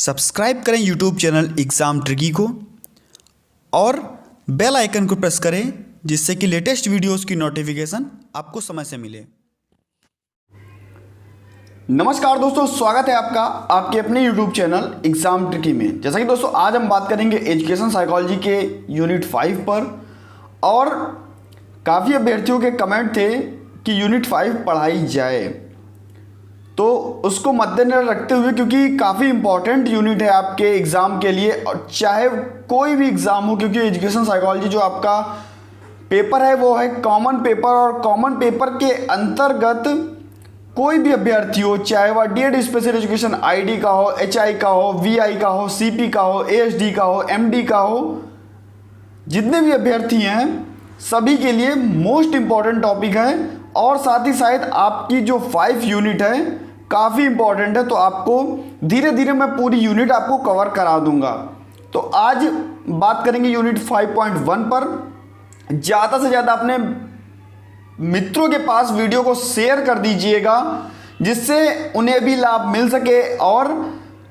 Subscribe करें YouTube channel exam tricky को और बेल आइकन को प्रेस करें जिससे कि लेटेस्ट वीडियोस की नोटिफिकेशन आपको समय से मिले। नमस्कार दोस्तों, स्वागत है आपका आपके अपने YouTube चैनल एग्ज़ाम ट्रिकी में। जैसा कि दोस्तों आज हम बात करेंगे एजुकेशन साइकोलॉजी के यूनिट 5 पर। और काफ़ी अभ्यर्थियों के कमेंट थे कि यूनिट 5 पढ़ाई जाए, तो उसको मद्देनजर रखते हुए, क्योंकि काफ़ी इंपॉर्टेंट यूनिट है आपके एग्ज़ाम के लिए, और चाहे कोई भी एग्ज़ाम हो, क्योंकि एजुकेशन साइकोलॉजी जो आपका पेपर है वो है कॉमन पेपर। और कॉमन पेपर के अंतर्गत कोई भी अभ्यर्थी हो, चाहे वह डीएड स्पेशल एजुकेशन आईडी का हो, एचआई का हो, वीआई का हो, सीपी का हो, एएसडी का हो, एमडी का हो, जितने भी अभ्यर्थी हैं सभी के लिए मोस्ट इम्पॉर्टेंट टॉपिक है। और साथ ही साथ आपकी जो 5 यूनिट है काफ़ी इंपॉर्टेंट है, तो आपको धीरे धीरे मैं पूरी यूनिट आपको कवर करा दूंगा। तो आज बात करेंगे यूनिट 5.1 पर। ज़्यादा से ज़्यादा अपने मित्रों के पास वीडियो को शेयर कर दीजिएगा, जिससे उन्हें भी लाभ मिल सके और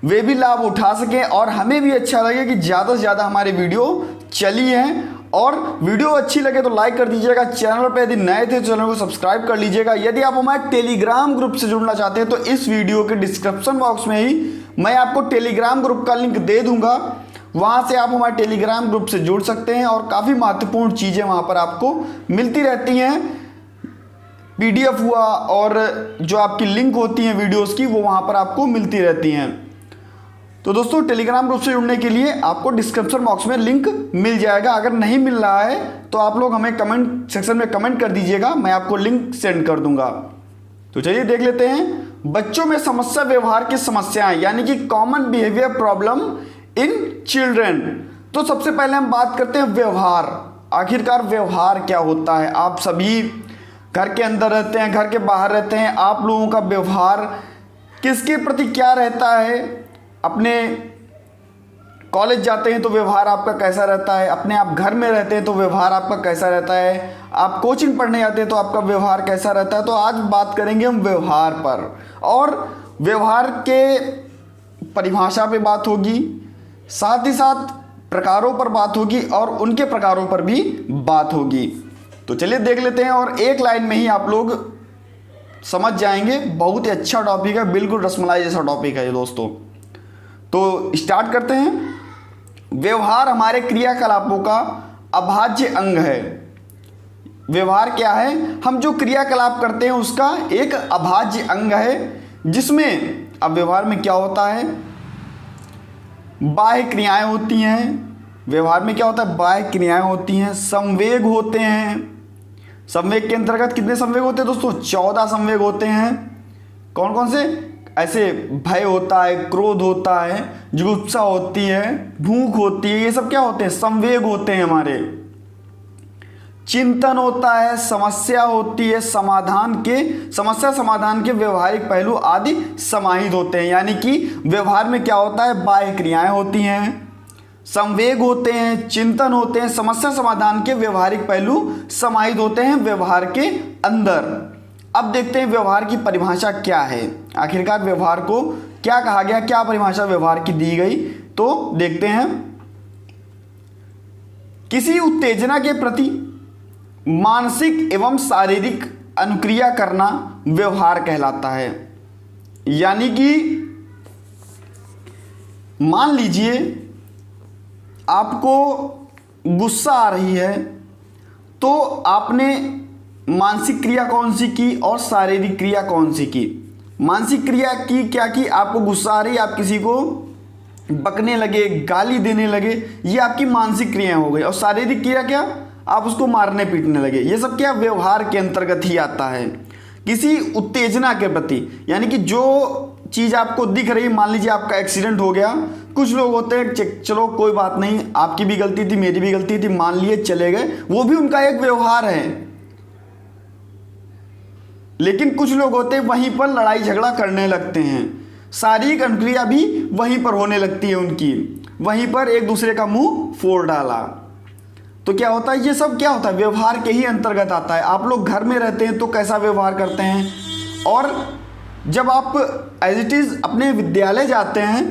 वे भी लाभ उठा सकें, और हमें भी अच्छा लगे कि ज़्यादा से ज़्यादा हमारी वीडियो चली है। और वीडियो अच्छी लगे तो लाइक कर दीजिएगा। चैनल पर यदि नए थे तो चैनल को सब्सक्राइब कर लीजिएगा। यदि आप हमारे टेलीग्राम ग्रुप से जुड़ना चाहते हैं तो इस वीडियो के डिस्क्रिप्शन बॉक्स में ही मैं आपको टेलीग्राम ग्रुप का लिंक दे दूंगा, वहाँ से आप हमारे टेलीग्राम ग्रुप से जुड़ सकते हैं। और काफ़ी महत्वपूर्ण चीज़ें वहाँ पर आपको मिलती रहती हैं, पीडीएफ हुआ और जो आपकी लिंक होती हैं वीडियोज़ की, वो वहाँ पर आपको मिलती रहती हैं। तो दोस्तों टेलीग्राम ग्रुप से जुड़ने के लिए आपको डिस्क्रिप्शन बॉक्स में लिंक मिल जाएगा। अगर नहीं मिल रहा है तो आप लोग हमें कमेंट सेक्शन में कमेंट कर दीजिएगा, मैं आपको लिंक सेंड कर दूंगा। तो चलिए देख लेते हैं बच्चों में समस्या व्यवहार की समस्याएं, यानी कि common behaviour problem in children. तो सबसे पहले हम बात करते हैं व्यवहार। आखिरकार व्यवहार क्या होता है? आप सभी घर के अंदर रहते हैं, घर के बाहर रहते हैं, आप लोगों का व्यवहार किसके प्रति क्या रहता है? अपने कॉलेज जाते हैं तो व्यवहार आपका कैसा रहता है? अपने आप घर में रहते हैं तो व्यवहार आपका कैसा रहता है? आप कोचिंग पढ़ने जाते हैं तो आपका व्यवहार कैसा रहता है? तो आज बात करेंगे हम व्यवहार पर, और व्यवहार के परिभाषा पे बात होगी, साथ ही साथ प्रकारों पर बात होगी और उनके प्रकारों पर भी बात होगी। तो चलिए देख लेते हैं, और एक लाइन में ही आप लोग समझ जाएंगे। बहुत ही अच्छा टॉपिक है, बिल्कुल रसमलाई जैसा टॉपिक है ये दोस्तों। तो स्टार्ट करते हैं। व्यवहार हमारे क्रियाकलापों का अभाज्य अंग है। व्यवहार क्या है? हम जो क्रियाकलाप करते हैं उसका एक अभाज्य अंग है, जिसमें अब व्यवहार में क्या होता है? बाह्य क्रियाएं होती हैं। व्यवहार में क्या होता है? बाह्य क्रियाएं होती हैं, संवेग होते हैं। संवेग के अंतर्गत कितने संवेग होते हैं दोस्तों? 14 संवेग होते हैं। कौन कौन से? ऐसे भय होता है, क्रोध होता है, जुगुप्सा होती है, भूख होती है, ये सब क्या होते हैं? संवेग होते हैं हमारे। चिंतन होता है, समस्या होती है, समस्या समाधान के व्यवहारिक पहलू आदि समाहित होते हैं। यानी कि व्यवहार में क्या होता है? बाह्य क्रियाएं होती हैं, संवेग होते हैं, चिंतन होते हैं, समस्या समाधान के व्यवहारिक पहलू समाहित होते हैं व्यवहार के अंदर। अब देखते हैं व्यवहार की परिभाषा क्या है। आखिरकार व्यवहार को क्या कहा गया, क्या परिभाषा व्यवहार की दी गई, तो देखते हैं। किसी उत्तेजना के प्रति मानसिक एवं शारीरिक अनुक्रिया करना व्यवहार कहलाता है। यानी कि मान लीजिए आपको गुस्सा आ रही है, तो आपने मानसिक क्रिया कौन सी की और शारीरिक क्रिया कौन सी की? मानसिक क्रिया की क्या की? आपको गुस्सा आ रही है, आप किसी को बकने लगे, गाली देने लगे, ये आपकी मानसिक क्रियाएं हो गई। और शारीरिक क्रिया क्या? आप उसको मारने पीटने लगे। ये सब क्या? व्यवहार के अंतर्गत ही आता है। किसी उत्तेजना के प्रति, यानी कि जो चीज़ आपको दिख रही है, मान लीजिए आपका एक्सीडेंट हो गया, कुछ लोग होते हैं चलो कोई बात नहीं, आपकी भी गलती थी, मेरी भी गलती थी, मान लिए चले गए, वो भी उनका एक व्यवहार है। लेकिन कुछ लोग होते हैं वहीं पर लड़ाई झगड़ा करने लगते हैं, शारीरिक अनुक्रिया भी वहीं पर होने लगती है उनकी, वहीं पर एक दूसरे का मुंह फोड़ डाला। तो क्या होता है? ये सब क्या होता है? व्यवहार के ही अंतर्गत आता है। आप लोग घर में रहते हैं तो कैसा व्यवहार करते हैं, और जब आप एज इट इज़ अपने विद्यालय जाते हैं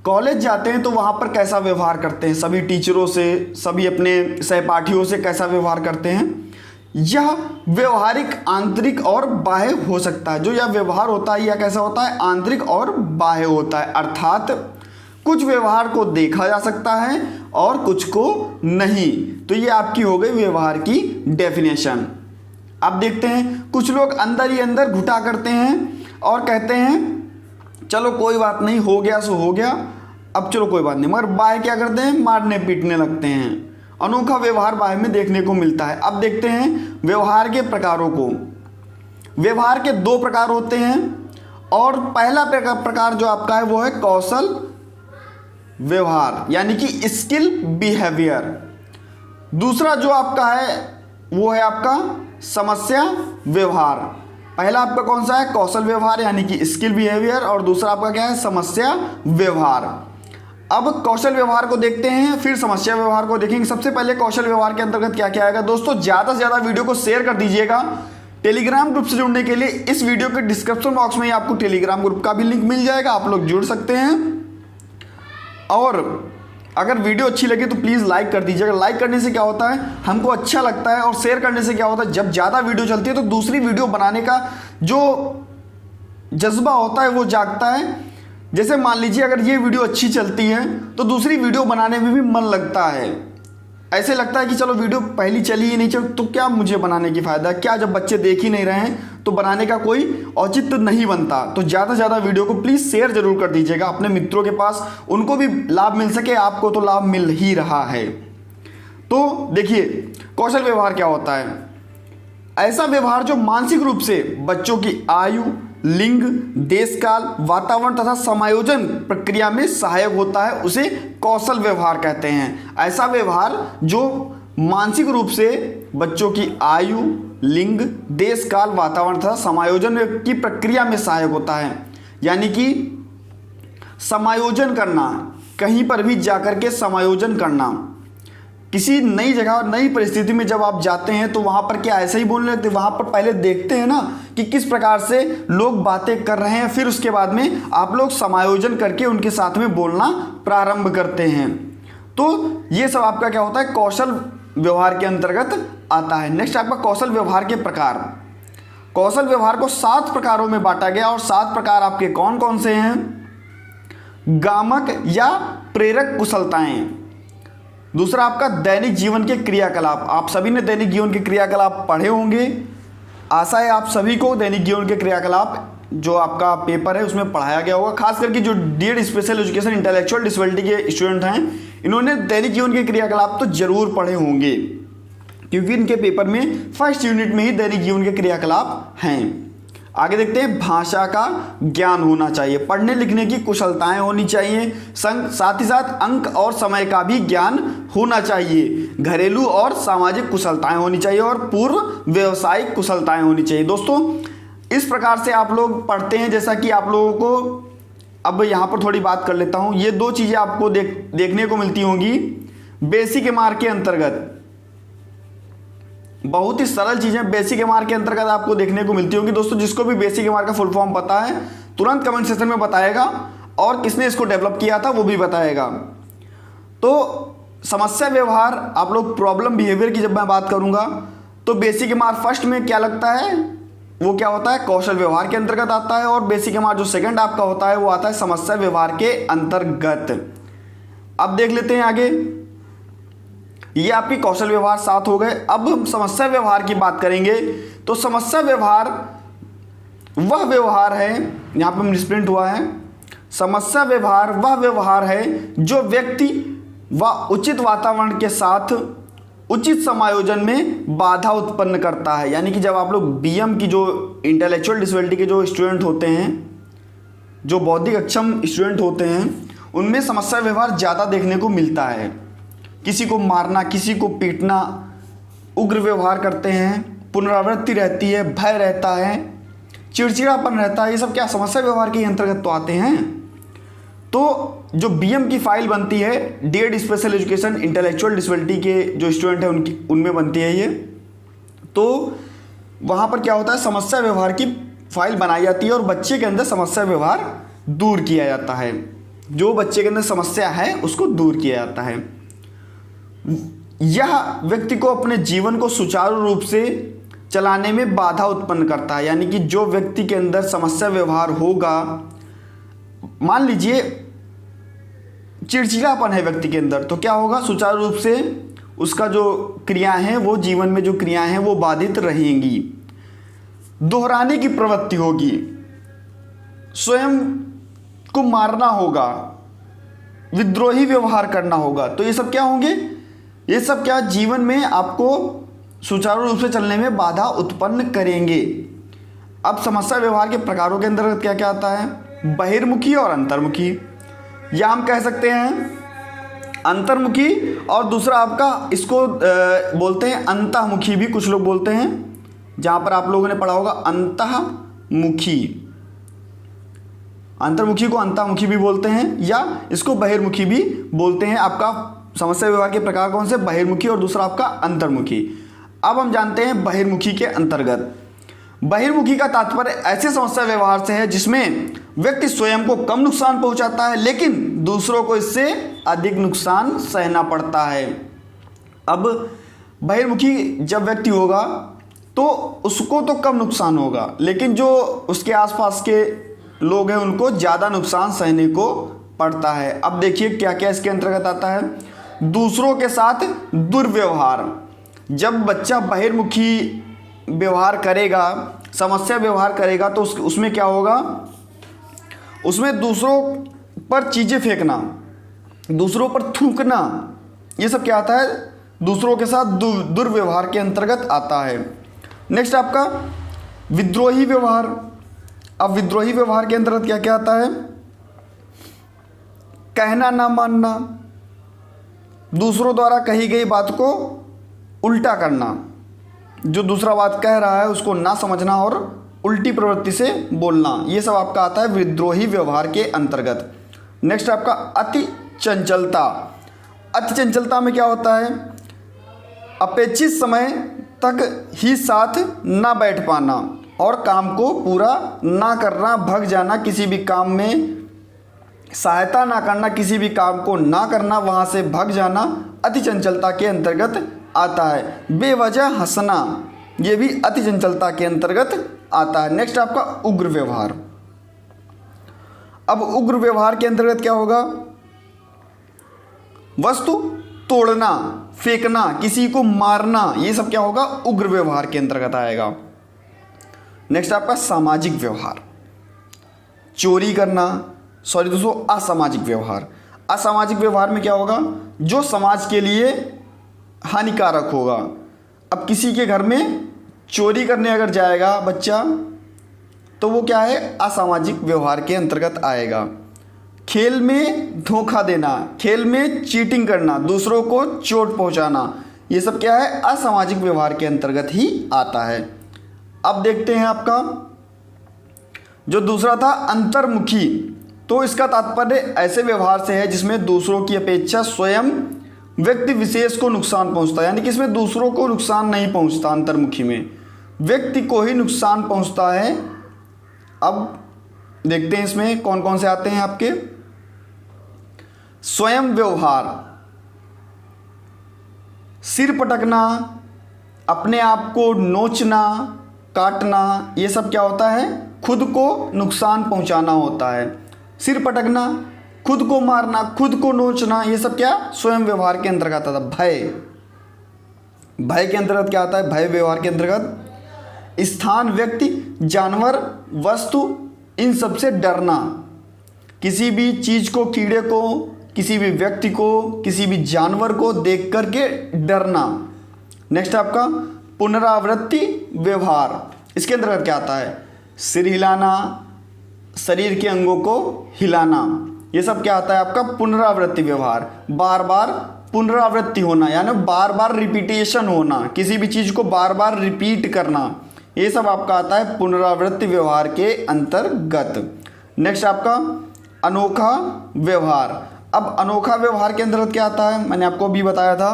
कॉलेज जाते हैं तो वहाँ पर कैसा व्यवहार करते हैं, सभी टीचरों से, सभी अपने सहपाठियों से कैसा व्यवहार करते हैं। यह व्यवहारिक आंतरिक और बाह्य हो सकता है। जो यह व्यवहार होता है यह कैसा होता है, आंतरिक और बाह्य होता है। अर्थात कुछ व्यवहार को देखा जा सकता है और कुछ को नहीं। तो ये आपकी हो गई व्यवहार की डेफिनेशन। अब देखते हैं, कुछ लोग अंदर ही अंदर घुटा करते हैं और कहते हैं चलो कोई बात नहीं, हो गया सो हो गया, अब चलो कोई बात नहीं, मगर बाह्य क्या करते हैं, मारने पीटने लगते हैं। अनोखा व्यवहार बाह्य में देखने को मिलता है। अब देखते हैं व्यवहार के प्रकारों को। व्यवहार के दो प्रकार होते हैं और पहला प्रकार जो आपका है वो है कौशल व्यवहार यानी कि स्किल बिहेवियर। दूसरा जो आपका है वो है आपका समस्या व्यवहार। पहला आपका कौन सा है, कौशल व्यवहार यानी कि स्किल बिहेवियर, और दूसरा आपका क्या है, समस्या व्यवहार। अब कौशल व्यवहार को देखते हैं, फिर समस्या व्यवहार को देखेंगे। सबसे पहले कौशल व्यवहार के अंतर्गत क्या क्या आएगा। दोस्तों ज़्यादा से ज़्यादा वीडियो को शेयर कर दीजिएगा। टेलीग्राम ग्रुप से जुड़ने के लिए इस वीडियो के डिस्क्रिप्शन बॉक्स में ही आपको टेलीग्राम ग्रुप का भी लिंक मिल जाएगा, आप लोग जुड़ सकते हैं। और अगर वीडियो अच्छी लगे तो प्लीज़ लाइक कर दीजिएगा। लाइक करने से क्या होता है, हमको अच्छा लगता है, और शेयर करने से क्या होता है, जब ज़्यादा वीडियो चलती है तो दूसरी वीडियो बनाने का जो जज्बा होता है वो जागता है। जैसे मान लीजिए अगर ये वीडियो अच्छी चलती है तो दूसरी वीडियो बनाने में भी मन लगता है। ऐसे लगता है कि चलो वीडियो पहली चली ही नहीं, चल तो क्या मुझे बनाने की फ़ायदा, क्या जब बच्चे देख ही नहीं रहे हैं तो बनाने का कोई औचित्य नहीं बनता। तो ज़्यादा से ज़्यादा वीडियो को प्लीज़ शेयर जरूर कर दीजिएगा अपने मित्रों के पास, उनको भी लाभ मिल सके, आपको तो लाभ मिल ही रहा है। तो देखिए कौशल व्यवहार क्या होता है, ऐसा व्यवहार जो मानसिक रूप से बच्चों की आयु, लिंग, देशकाल, वातावरण तथा समायोजन प्रक्रिया में सहायक होता है, उसे कौशल व्यवहार कहते हैं। ऐसा व्यवहार जो मानसिक रूप से बच्चों की आयु, लिंग, देशकाल, वातावरण तथा समायोजन की प्रक्रिया में सहायक होता है। यानी कि समायोजन करना, कहीं पर भी जाकर के समायोजन करना, किसी नई जगह नई परिस्थिति में जब आप जाते हैं तो वहाँ पर क्या ऐसे ही बोलने लगते, वहाँ पर पहले देखते हैं ना कि किस प्रकार से लोग बातें कर रहे हैं, फिर उसके बाद में आप लोग समायोजन करके उनके साथ में बोलना प्रारंभ करते हैं। तो ये सब आपका क्या होता है, कौशल व्यवहार के अंतर्गत आता है। नेक्स्ट आपका कौशल व्यवहार के प्रकार। कौशल व्यवहार को 7 प्रकारों में बांटा गया और 7 प्रकार आपके कौन कौन से हैं। गामक या प्रेरक कुशलताएं। दूसरा आपका दैनिक जीवन के क्रियाकलाप। आप सभी ने दैनिक जीवन के क्रियाकलाप पढ़े होंगे, आशा है आप सभी को दैनिक जीवन के क्रियाकलाप जो आपका पेपर है उसमें पढ़ाया गया होगा। खास करके जो D Ed special education intellectual disability के स्टूडेंट हैं, इन्होंने दैनिक जीवन के क्रियाकलाप तो जरूर पढ़े होंगे, क्योंकि इनके पेपर में फर्स्ट यूनिट में ही दैनिक जीवन के क्रियाकलाप हैं। आगे देखते हैं, भाषा का ज्ञान होना चाहिए, पढ़ने लिखने की कुशलताएं होनी चाहिए, साथ ही साथ अंक और समय का भी ज्ञान होना चाहिए, घरेलू और सामाजिक कुशलताएं होनी चाहिए और पूर्व व्यावसायिक कुशलताएं होनी चाहिए। दोस्तों इस प्रकार से आप लोग पढ़ते हैं। जैसा कि आप लोगों को अब यहाँ पर थोड़ी बात कर लेता हूँ। ये 2 चीज़ें आपको देखने को मिलती होंगी बेसिक एमआर के अंतर्गत। बहुत ही सरल चीज़ें बेसिक एमआर के अंतर्गत आपको देखने को मिलती होंगी। दोस्तों जिसको भी बेसिक एमआर का फुल फॉर्म पता है तुरंत कमेंट सेक्शन में बताएगा, और किसने इसको डेवलप किया था वो भी बताएगा। तो समस्या व्यवहार, आप लोग प्रॉब्लम बिहेवियर की जब मैं बात करूंगा तो बेसिक एमआर फर्स्ट में क्या लगता है, वो क्या होता है, कौशल व्यवहार के अंतर्गत आता है, और बेसिक एमआर जो सेकंड आपका होता है वो आता है समस्या व्यवहार के अंतर्गत। अब देख लेते हैं आगे, ये आपकी कौशल व्यवहार 7 हो गए। अब हम समस्या व्यवहार की बात करेंगे। तो समस्या व्यवहार वह व्यवहार है, यहाँ पे मिसप्रिंट हुआ है, समस्या व्यवहार वह व्यवहार है जो व्यक्ति व उचित वातावरण के साथ उचित समायोजन में बाधा उत्पन्न करता है। यानी कि जब आप लोग बीएम की जो इंटेलेक्चुअल डिसेबिलिटी के जो स्टूडेंट होते हैं, जो बौद्धिक अक्षम स्टूडेंट होते हैं, उनमें समस्या व्यवहार ज़्यादा देखने को मिलता है। किसी को मारना, किसी को पीटना, उग्र व्यवहार करते हैं, पुनरावृत्ति रहती है, भय रहता है, चिड़चिड़ापन रहता है, ये सब क्या समस्या व्यवहार के अंतर्गत तो आते हैं। तो जो बीएम की फाइल बनती है D Ed special education intellectual disability के जो स्टूडेंट हैं उनमें बनती है ये, तो वहाँ पर क्या होता है, समस्या व्यवहार की फाइल बनाई जाती है और बच्चे के अंदर समस्या व्यवहार दूर किया जाता है। जो बच्चे के अंदर समस्या है उसको दूर किया जाता है। यह व्यक्ति को अपने जीवन को सुचारू रूप से चलाने में बाधा उत्पन्न करता है। यानी कि जो व्यक्ति के अंदर समस्या व्यवहार होगा, मान लीजिए चिड़चिड़ापन है व्यक्ति के अंदर, तो क्या होगा, सुचारू रूप से उसका जो क्रियाएं हैं, वो जीवन में जो क्रियाएं हैं वो बाधित रहेंगी। दोहराने की प्रवृत्ति होगी, स्वयं को मारना होगा, विद्रोही व्यवहार करना होगा। तो ये सब क्या होंगे, ये सब क्या जीवन में आपको सुचारू रूप से चलने में बाधा उत्पन्न करेंगे। अब समस्या व्यवहार के प्रकारों के अंतर्गत क्या क्या आता है, बहिर्मुखी और अंतर्मुखी, या हम कह सकते हैं अंतर्मुखी, और दूसरा आपका इसको बोलते हैं अंतःमुखी भी कुछ लोग बोलते हैं, जहाँ पर आप लोगों ने पढ़ा होगा अंतःमुखी। अंतर्मुखी को अंतःमुखी भी बोलते हैं या इसको बहिर्मुखी भी बोलते हैं। आपका समस्या व्यवहार के प्रकार कौन से, बहिर्मुखी और दूसरा आपका अंतर्मुखी। अब हम जानते हैं बहिर्मुखी के अंतर्गत। बहिर्मुखी का तात्पर्य ऐसे समस्या व्यवहार से है जिसमें व्यक्ति स्वयं को कम नुकसान पहुंचाता है लेकिन दूसरों को इससे अधिक नुकसान सहना पड़ता है। अब बहिर्मुखी जब व्यक्ति होगा तो उसको तो कम नुकसान होगा, लेकिन जो उसके आसपास के लोग हैं उनको ज़्यादा नुकसान सहने को पड़ता है। अब देखिए क्या क्या इसके अंतर्गत आता है, दूसरों के साथ दुर्व्यवहार। जब बच्चा बहिर्मुखी व्यवहार करेगा, समस्या व्यवहार करेगा, तो उसमें क्या होगा, उसमें दूसरों पर चीज़ें फेंकना, दूसरों पर थूकना, ये सब क्या आता है, दूसरों के साथ दुर्व्यवहार के अंतर्गत आता है। नेक्स्ट आपका विद्रोही व्यवहार। अब विद्रोही व्यवहार के अंतर्गत क्या क्या आता है, कहना ना मानना, दूसरों द्वारा कही गई बात को उल्टा करना, जो दूसरा बात कह रहा है उसको ना समझना और उल्टी प्रवृत्ति से बोलना, ये सब आपका आता है विद्रोही व्यवहार के अंतर्गत। नेक्स्ट आपका अति चंचलता। अति चंचलता में क्या होता है, अपेक्षित समय तक ही साथ ना बैठ पाना और काम को पूरा ना करना, भग जाना, किसी भी काम में सहायता ना करना, किसी भी काम को ना करना, वहाँ से भग जाना अति चंचलता के अंतर्गत आता है। बेवजह हंसना, ये भी अति चंचलता के अंतर्गत आता है। नेक्स्ट आपका उग्र व्यवहार। अब उग्र व्यवहार के अंतर्गत क्या होगा, वस्तु तोड़ना, फेंकना, किसी को मारना, ये सब क्या होगा, उग्र व्यवहार के अंतर्गत आएगा। नेक्स्ट आपका सामाजिक व्यवहार, चोरी करना, सॉरी दोस्तों असामाजिक व्यवहार। असामाजिक व्यवहार में क्या होगा, जो समाज के लिए हानिकारक होगा। अब किसी के घर में चोरी करने अगर जाएगा बच्चा तो वो क्या है, असामाजिक व्यवहार के अंतर्गत आएगा। खेल में धोखा देना, खेल में चीटिंग करना, दूसरों को चोट पहुंचाना, ये सब क्या है, असामाजिक व्यवहार के अंतर्गत ही आता है। अब देखते हैं आपका जो दूसरा था अंतर्मुखी। तो इसका तात्पर्य ऐसे व्यवहार से है जिसमें दूसरों की अपेक्षा स्वयं व्यक्ति विशेष को नुकसान पहुंचता है। यानी कि इसमें दूसरों को नुकसान नहीं पहुंचता, अंतर्मुखी में व्यक्ति को ही नुकसान पहुंचता है। अब देखते हैं इसमें कौन कौन से आते हैं आपके, स्वयं व्यवहार, सिर पटकना, अपने आप को नोचना, काटना, ये सब क्या होता है, खुद को नुकसान पहुंचाना होता है। सिर पटकना, खुद को मारना, खुद को नोचना, ये सब क्या स्वयं व्यवहार के अंतर्गत आता है। भय, भय के अंतर्गत क्या आता है, भय व्यवहार के अंतर्गत स्थान, व्यक्ति, जानवर, वस्तु, इन सब से डरना, किसी भी चीज को, कीड़े को, किसी भी व्यक्ति को, किसी भी जानवर को देख करके डरना। नेक्स्ट आपका पुनरावृत्ति व्यवहार। इसके अंतर्गत क्या आता है, सिर हिलाना, शरीर के अंगों को हिलाना, ये सब क्या आता है आपका पुनरावृत्ति व्यवहार। बार बार पुनरावृत्ति होना, यानी बार बार रिपीटेशन होना, किसी भी चीज़ को बार बार रिपीट करना, ये सब आपका आता है पुनरावृत्ति व्यवहार के अंतर्गत। नेक्स्ट आपका अनोखा व्यवहार। अब अनोखा व्यवहार के अंतर्गत क्या आता है, मैंने आपको अभी बताया था,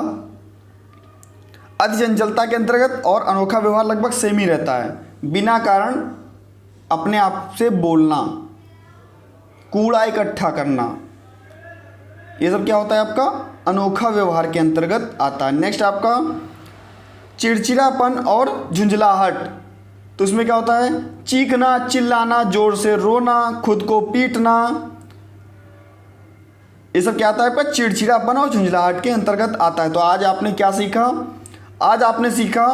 अति चंचलता के अंतर्गत और अनोखा व्यवहार लगभग सेम ही रहता है। बिना कारण अपने आप से बोलना, कूड़ा इकट्ठा करना, ये सब क्या होता है आपका अनोखा व्यवहार के अंतर्गत आता है। नेक्स्ट आपका चिड़चिड़ापन और झुंझलाहट, तो इसमें क्या होता है चीखना, चिल्लाना, जोर से रोना, खुद को पीटना, ये सब क्या आता है आपका चिड़चिड़ापन और झुंझलाहट के अंतर्गत आता है। तो आज आपने क्या सीखा, आज आपने सीखा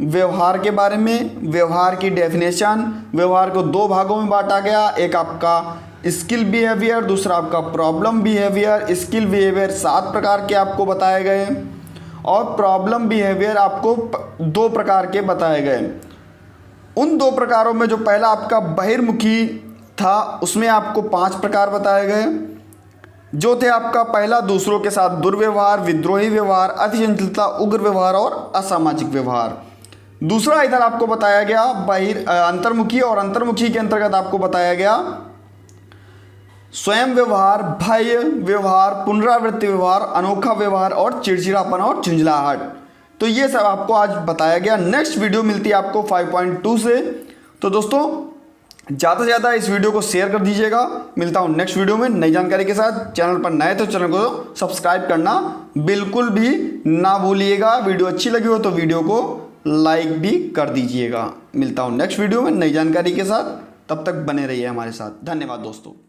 व्यवहार के बारे में, व्यवहार की डेफिनेशन। व्यवहार को दो भागों में बांटा गया, एक आपका स्किल बिहेवियर, दूसरा आपका प्रॉब्लम बिहेवियर। स्किल बिहेवियर 7 प्रकार के आपको बताए गए और प्रॉब्लम बिहेवियर आपको 2 प्रकार के बताए गए। उन 2 प्रकारों में जो पहला आपका बहिर्मुखी था उसमें आपको 5 प्रकार बताए गए, जो थे आपका पहला दूसरों के साथ दुर्व्यवहार, विद्रोही व्यवहार, अतिचंचलता, उग्र व्यवहार और असामाजिक व्यवहार। दूसरा इधर आपको बताया गया अंतर्मुखी, और अंतर्मुखी के अंतर्गत आपको बताया गया स्वयं व्यवहार, भय व्यवहार, पुनरावृत्ति व्यवहार, अनोखा व्यवहार और चिड़चिड़ापन और झुंझलाहट। तो ये सब आपको आज बताया गया। नेक्स्ट वीडियो मिलती है आपको 5.2 से। तो दोस्तों ज़्यादा से ज़्यादा इस वीडियो को शेयर कर दीजिएगा। मिलता हूँ नेक्स्ट वीडियो में नई जानकारी के साथ। चैनल पर नए तो चैनल को सब्सक्राइब करना बिल्कुल भी ना भूलिएगा। वीडियो अच्छी लगी हो तो वीडियो को लाइक भी कर दीजिएगा। मिलता हूँ नेक्स्ट वीडियो में नई जानकारी के साथ, तब तक बने रहिए हमारे साथ। धन्यवाद दोस्तों।